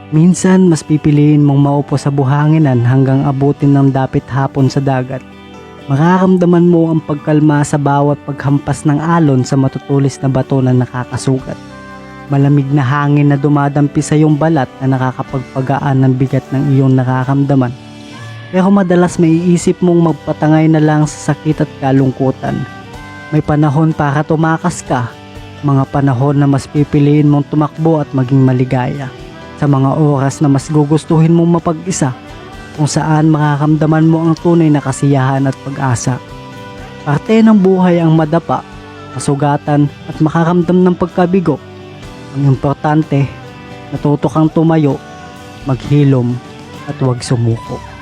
Minsan mas pipiliin mong maupo sa buhanginan hanggang abutin ng dapit hapon sa dagat. Mararamdaman mo ang pagkalma sa bawat paghampas ng alon sa matutulis na bato na nakakasugat. Malamig na hangin na dumadampi sa iyong balat na nakakapagpagaan ng bigat ng iyong nararamdaman. Pero madalas maiisip mong magpatangay na lang sa sakit at kalungkutan. May panahon para tumakas ka, mga panahon na mas pipiliin mong tumakbo at maging maligaya. Sa mga oras na mas gugustuhin mong mapag-isa, kung saan makakamdaman mo ang tunay na kasiyahan at pag-asa. Parte ng buhay ang madapa, masugatan at makaramdam ng pagkabigo. Ang importante, natuto kang tumayo, maghilom at huwag sumuko.